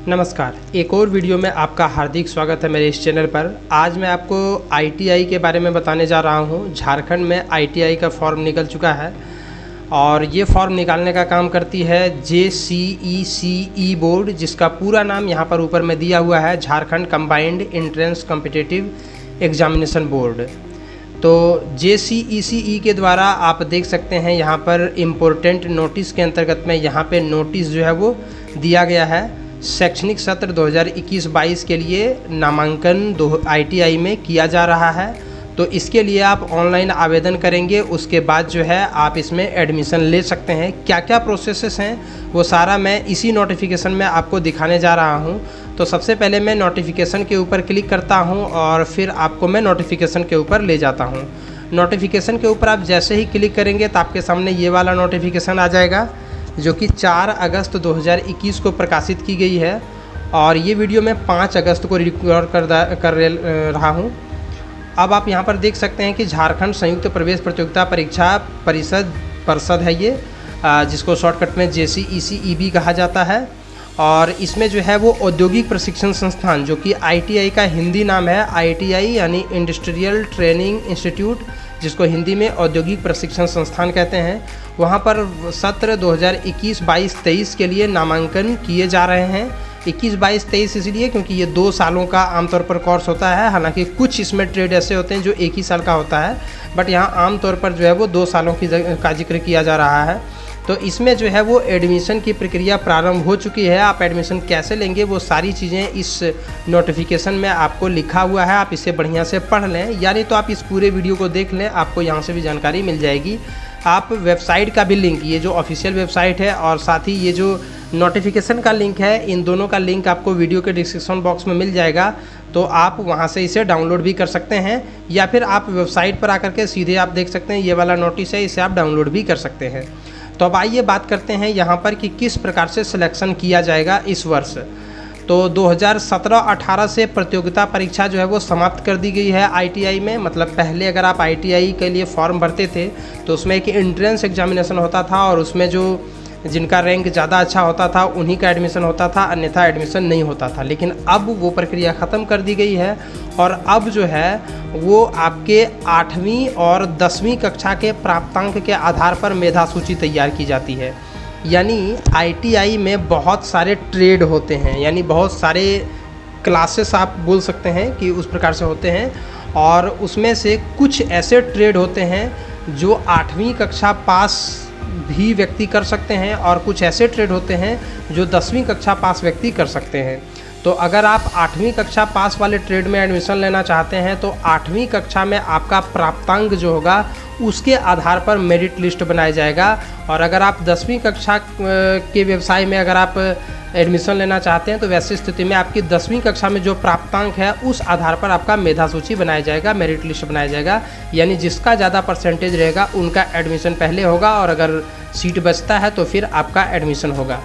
नमस्कार, एक और वीडियो में आपका हार्दिक स्वागत है मेरे इस चैनल पर। आज मैं आपको आईटीआई के बारे में बताने जा रहा हूं। झारखंड में आईटीआई का फॉर्म निकल चुका है और ये फॉर्म निकालने का काम करती है JCECE बोर्ड, जिसका पूरा नाम यहाँ पर ऊपर में दिया हुआ है, Jharkhand combined entrance competitive examination board. तो JCECE के द्वारा आप देख सकते हैं यहाँ पर इम्पोर्टेंट नोटिस के अंतर्गत में यहाँ पे नोटिस जो है वो दिया गया है। शैक्षणिक सत्र 2021-22 के लिए नामांकन आईटीआई में किया जा रहा है। तो इसके लिए आप ऑनलाइन आवेदन करेंगे, उसके बाद जो है आप इसमें एडमिशन ले सकते हैं। क्या क्या प्रोसेसेस हैं वो सारा मैं इसी नोटिफिकेशन में आपको दिखाने जा रहा हूं। तो सबसे पहले मैं नोटिफिकेशन के ऊपर क्लिक करता हूं और फिर आपको मैं नोटिफिकेशन के ऊपर ले जाता हूं। नोटिफिकेशन के ऊपर आप जैसे ही क्लिक करेंगे तो आपके सामने ये वाला नोटिफिकेशन आ जाएगा, जो कि 4 अगस्त 2021 को प्रकाशित की गई है। और ये वीडियो मैं 5 अगस्त को रिकॉर्ड कर रहा हूँ। अब आप यहाँ पर देख सकते हैं कि झारखंड संयुक्त प्रवेश प्रतियोगिता परीक्षा परिषद है ये, जिसको शॉर्टकट में JCECE भी कहा जाता है। और इसमें जो है वो औद्योगिक प्रशिक्षण संस्थान, जो कि आईटीआई का हिंदी नाम है, आईटीआई यानी इंडस्ट्रियल ट्रेनिंग इंस्टीट्यूट, जिसको हिंदी में औद्योगिक प्रशिक्षण संस्थान कहते हैं, वहाँ पर सत्र 2021-22-23 के लिए नामांकन किए जा रहे हैं। 21-22-23 इसलिए क्योंकि ये 2 सालों का आमतौर पर कोर्स होता है। हालांकि कुछ इसमें ट्रेड ऐसे होते हैं जो 1 ही साल का होता है, बट यहाँ आमतौर पर जो है वो 2 सालों का जिक्र किया जा रहा है। तो इसमें जो है वो एडमिशन की प्रक्रिया प्रारंभ हो चुकी है। आप एडमिशन कैसे लेंगे वो सारी चीज़ें इस नोटिफिकेशन में आपको लिखा हुआ है। आप इसे बढ़िया से पढ़ लें, यानी तो आप इस पूरे वीडियो को देख लें, आपको यहाँ से भी जानकारी मिल जाएगी। आप वेबसाइट का भी लिंक, ये जो ऑफिशियल वेबसाइट है और साथ ही ये जो नोटिफिकेशन का लिंक है, इन दोनों का लिंक आपको वीडियो के डिस्क्रिप्शन बॉक्स में मिल जाएगा। तो आप वहाँ से इसे डाउनलोड भी कर सकते हैं, या फिर आप वेबसाइट पर आकर के सीधे आप देख सकते हैं ये वाला नोटिस है, इसे आप डाउनलोड भी कर सकते हैं। तो अब आइए बात करते हैं यहाँ पर कि किस प्रकार से सिलेक्शन किया जाएगा इस वर्ष। तो 2017-18 से प्रतियोगिता परीक्षा जो है वो समाप्त कर दी गई है आईटीआई में। मतलब पहले अगर आप आईटीआई के लिए फॉर्म भरते थे तो उसमें एक एंट्रेंस एग्जामिनेशन होता था और उसमें जो जिनका रैंक ज़्यादा अच्छा होता था उन्हीं का एडमिशन होता था, अन्यथा एडमिशन नहीं होता था। लेकिन अब वो प्रक्रिया ख़त्म कर दी गई है और अब जो है वो आपके 8वीं और 10वीं कक्षा के प्राप्तांक के आधार पर मेधा सूची तैयार की जाती है। यानी आईटीआई में बहुत सारे ट्रेड होते हैं, यानी बहुत सारे क्लासेस आप बोल सकते हैं कि उस प्रकार से होते हैं, और उसमें से कुछ ऐसे ट्रेड होते हैं जो 8वीं कक्षा पास भी व्यक्ति कर सकते हैं और कुछ ऐसे ट्रेड होते हैं जो 10वीं कक्षा पास व्यक्ति कर सकते हैं। तो अगर आप 8वीं कक्षा पास वाले ट्रेड में एडमिशन लेना चाहते हैं तो 8वीं कक्षा में आपका प्राप्तांक जो होगा उसके आधार पर मेरिट लिस्ट बनाया जाएगा। और अगर आप 10वीं कक्षा के व्यवसाय में अगर आप एडमिशन लेना चाहते हैं तो वैसी स्थिति में आपकी 10वीं कक्षा में जो प्राप्तांक है उस आधार पर आपका मेधा सूची बनाया जाएगा, मेरिट लिस्ट बनाया जाएगा। यानी जिसका ज़्यादा परसेंटेज रहेगा उनका एडमिशन पहले होगा और अगर सीट बचता है तो फिर आपका एडमिशन होगा।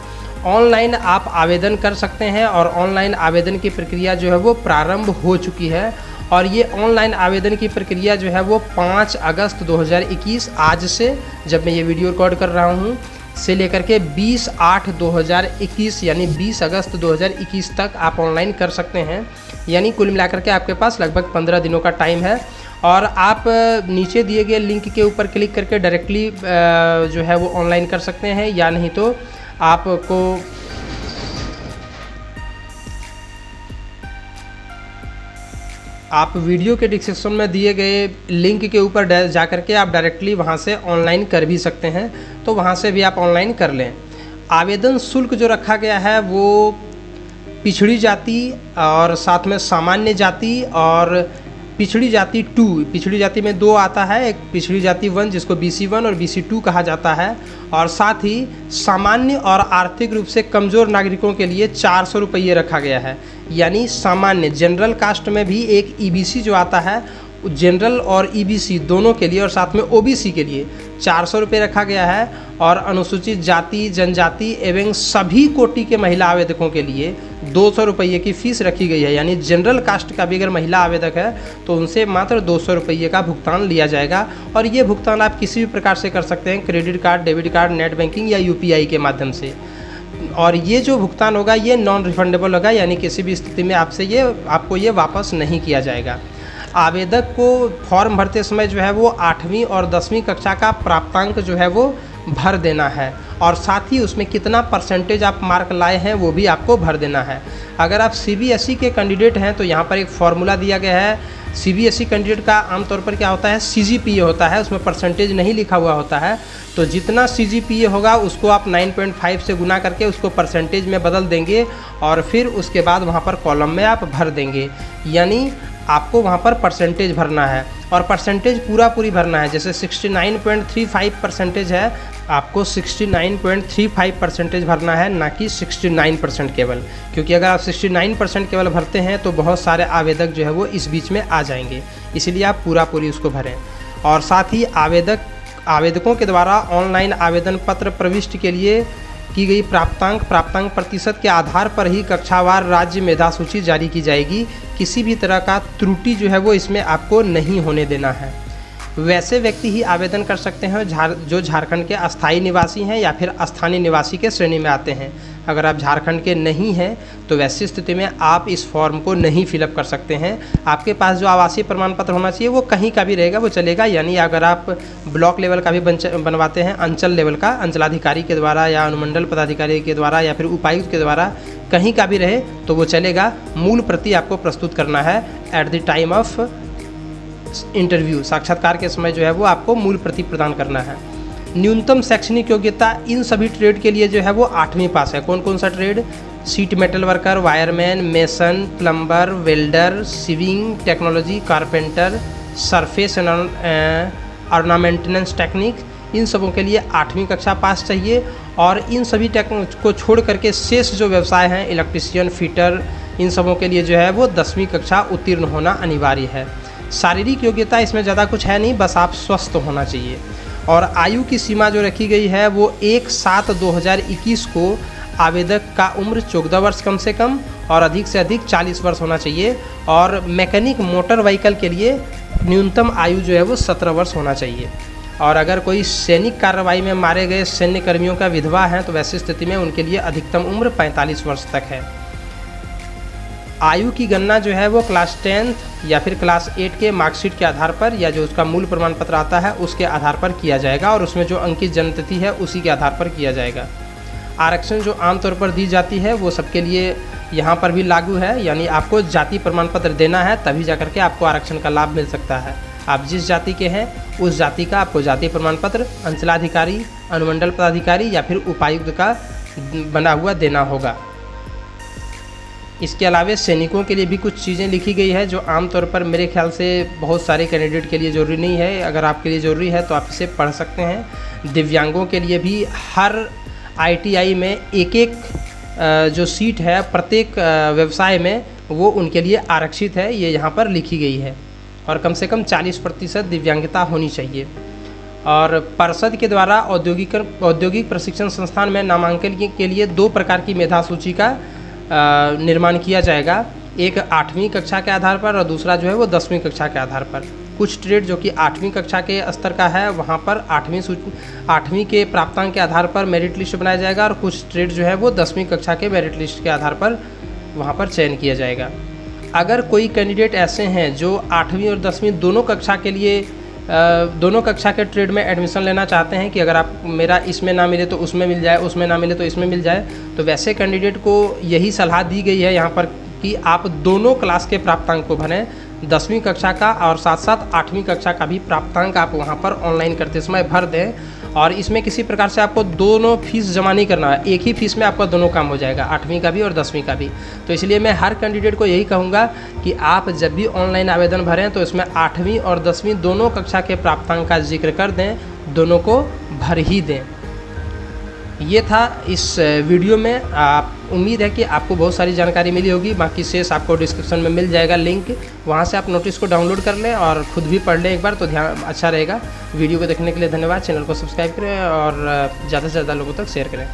ऑनलाइन आप आवेदन कर सकते हैं और ऑनलाइन आवेदन की प्रक्रिया जो है वो प्रारंभ हो चुकी है। और ये ऑनलाइन आवेदन की प्रक्रिया जो है वो 5 अगस्त 2021 आज से, जब मैं ये वीडियो रिकॉर्ड कर रहा हूँ, से लेकर के 20/8/2021 यानी 20 अगस्त 2021 तक आप ऑनलाइन कर सकते हैं। यानी कुल मिलाकर के आपके पास लगभग 15 दिनों का टाइम है। और आप नीचे दिए गए लिंक के ऊपर क्लिक करके डायरेक्टली जो है वो ऑनलाइन कर सकते हैं, या नहीं तो आपको आप वीडियो के डिस्क्रिप्शन में दिए गए लिंक के ऊपर जा करके आप डायरेक्टली वहां से ऑनलाइन कर भी सकते हैं। तो वहां से भी आप ऑनलाइन कर लें। आवेदन शुल्क जो रखा गया है वो पिछड़ी जाति और साथ में सामान्य जाति और पिछड़ी जाति 2, पिछड़ी जाति में 2 आता है, एक पिछड़ी जाति 1 जिसको BC1 और BC2 कहा जाता है, और साथ ही सामान्य और आर्थिक रूप से कमज़ोर नागरिकों के लिए 400 रुपये रखा गया है। यानी सामान्य जनरल कास्ट में भी एक EBC जो आता है, जनरल और EBC दोनों के लिए, और साथ में OBC के लिए 400 रुपये रखा गया है। और अनुसूचित जाति, जनजाति एवं सभी कोटि के महिला आवेदकों के लिए 200 रुपये की फ़ीस रखी गई है। यानी जनरल कास्ट का भी अगर महिला आवेदक है तो उनसे मात्र 200 रुपये का भुगतान लिया जाएगा। और ये भुगतान आप किसी भी प्रकार से कर सकते हैं, credit card, debit card, net banking या UPI के माध्यम से। और ये जो भुगतान होगा ये नॉन रिफंडेबल होगा, यानी किसी भी स्थिति में आपको ये वापस नहीं किया जाएगा। आवेदक को फॉर्म भरते समय जो है वो 8वीं और 10वीं कक्षा का प्राप्तांक जो है वो भर देना है, और साथ ही उसमें कितना परसेंटेज आप मार्क लाए हैं वो भी आपको भर देना है। अगर आप CBSE के कैंडिडेट हैं तो यहाँ पर एक फॉर्मूला दिया गया है। CBSE कैंडिडेट का आमतौर पर क्या होता है, CGPA होता है, उसमें परसेंटेज नहीं लिखा हुआ होता है। तो जितना CGPA होगा उसको आप 9.5 से गुना करके उसको परसेंटेज में बदल देंगे, और फिर उसके बाद वहाँ पर कॉलम में आप भर देंगे। यानी आपको वहाँ पर परसेंटेज भरना है, और परसेंटेज पूरी भरना है। जैसे 69.35 परसेंटेज है, आपको 69.35 परसेंटेज भरना है, ना कि 69% केवल। क्योंकि अगर आप 69% केवल भरते हैं तो बहुत सारे आवेदक जो है वो इस बीच में आ जाएंगे, इसलिए आप पूरी उसको भरें। और साथ ही आवेदकों के द्वारा ऑनलाइन आवेदन पत्र प्रविष्टि के लिए की गई प्राप्तांक प्रतिशत के आधार पर ही कक्षावार राज्य मेधा सूची जारी की जाएगी। किसी भी तरह का त्रुटि जो है वो इसमें आपको नहीं होने देना है। वैसे व्यक्ति ही आवेदन कर सकते हैं जो झारखंड के अस्थायी निवासी हैं या फिर स्थानीय निवासी के श्रेणी में आते हैं। अगर आप झारखंड के नहीं हैं तो वैसी स्थिति में आप इस फॉर्म को नहीं फिलअप कर सकते हैं। आपके पास जो आवासीय प्रमाण पत्र होना चाहिए वो कहीं का भी रहेगा, वो चलेगा। यानी अगर आप ब्लॉक लेवल का भी बनवाते हैं, अंचल लेवल का, अंचलाधिकारी के द्वारा या अनुमंडल पदाधिकारी के द्वारा या फिर उपायुक्त के द्वारा, कहीं का भी रहे तो वो चलेगा। मूल प्रति आपको प्रस्तुत करना है at the time of interview, साक्षात्कार के समय जो है वो आपको मूल प्रति प्रदान करना है। न्यूनतम शैक्षणिक योग्यता इन सभी ट्रेड के लिए जो है वो 8वीं पास है। कौन कौन सा trade? Sheet metal worker, wireman, mason, plumber, welder, sewing technology, carpenter, surface ornamentation technique, इन सबों के लिए 8वीं कक्षा पास चाहिए। और इन सभी को छोड़ करके शेष जो व्यवसाय हैं, इलेक्ट्रीशियन, फिटर, इन सबों के लिए जो है वो 10वीं कक्षा उत्तीर्ण होना अनिवार्य है। शारीरिक योग्यता इसमें ज़्यादा कुछ है नहीं, बस आप स्वस्थ होना चाहिए। और आयु की सीमा जो रखी गई है वो 1/7/2021 को आवेदक का उम्र 14 वर्ष कम से कम और अधिक से अधिक 40 वर्ष होना चाहिए। और मैकेनिक मोटर व्हीकल के लिए न्यूनतम आयु जो है वो 17 वर्ष होना चाहिए। और अगर कोई सैनिक कार्रवाई में मारे गए सैन्य कर्मियों का विधवा है तो वैसी स्थिति में उनके लिए अधिकतम उम्र 45 वर्ष तक है। आयु की गणना जो है वो क्लास 10 या फिर क्लास 8 के मार्कशीट के आधार पर या जो उसका मूल प्रमाण पत्र आता है उसके आधार पर किया जाएगा, और उसमें जो अंकित जन्मतिथि है उसी के आधार पर किया जाएगा। आरक्षण जो आमतौर पर दी जाती है वो सबके लिए यहाँ पर भी लागू है, यानी आपको जाति प्रमाण पत्र देना है तभी जाकर के आपको आरक्षण का लाभ मिल सकता है। आप जिस जाति के हैं उस जाति का आपको जाति प्रमाण पत्र अंचलाधिकारी, अनुमंडल पदाधिकारी या फिर उपायुक्त का बना हुआ देना होगा। इसके अलावा सैनिकों के लिए भी कुछ चीज़ें लिखी गई है जो आमतौर पर मेरे ख्याल से बहुत सारे कैंडिडेट के लिए ज़रूरी नहीं है। अगर आपके लिए ज़रूरी है तो आप इसे पढ़ सकते हैं। दिव्यांगों के लिए भी हर ITI में एक जो सीट है प्रत्येक व्यवसाय में वो उनके लिए आरक्षित है, ये यहाँ पर लिखी गई है। और कम से कम 40% दिव्यांगता होनी चाहिए। और पर्षद के द्वारा औद्योगिक प्रशिक्षण संस्थान में नामांकन के लिए 2 प्रकार की मेधा सूची का निर्माण किया जाएगा, एक 8वीं कक्षा के आधार पर और दूसरा जो है वो 10वीं कक्षा के आधार पर। कुछ ट्रेड जो कि 8वीं कक्षा के स्तर का है वहाँ पर 8वीं के प्राप्तांक के आधार पर मेरिट लिस्ट बनाया जाएगा, और कुछ ट्रेड जो है वो 10वीं कक्षा के मेरिट लिस्ट के आधार पर वहाँ पर चयन किया जाएगा। अगर कोई कैंडिडेट ऐसे हैं जो 8वीं और 10वीं दोनों कक्षा के लिए दोनों कक्षा के ट्रेड में एडमिशन लेना चाहते हैं कि अगर आप मेरा इसमें ना मिले तो उसमें मिल जाए, उसमें ना मिले तो इसमें मिल जाए, तो वैसे कैंडिडेट को यही सलाह दी गई है यहाँ पर कि आप दोनों क्लास के प्राप्तांक को भरें, 10वीं कक्षा का और साथ साथ 8वीं कक्षा का भी प्राप्तांक आप वहाँ पर ऑनलाइन करते समय भर दें। और इसमें किसी प्रकार से आपको दोनों फीस जमा नहीं करना है, एक ही फीस में आपका दोनों काम हो जाएगा, 8वीं का भी और 10वीं का भी। तो इसलिए मैं हर कैंडिडेट को यही कहूँगा कि आप जब भी ऑनलाइन आवेदन भरें तो इसमें 8वीं और 10वीं दोनों कक्षा के प्राप्तांक का जिक्र कर दें, दोनों को भर ही दें। ये था इस वीडियो में। आप उम्मीद है कि आपको बहुत सारी जानकारी मिली होगी। बाकी शेष आपको डिस्क्रिप्शन में मिल जाएगा लिंक, वहाँ से आप नोटिस को डाउनलोड कर लें और खुद भी पढ़ लें एक बार, तो ध्यान अच्छा रहेगा। वीडियो को देखने के लिए धन्यवाद। चैनल को सब्सक्राइब करें और ज़्यादा से ज़्यादा लोगों तक शेयर करें।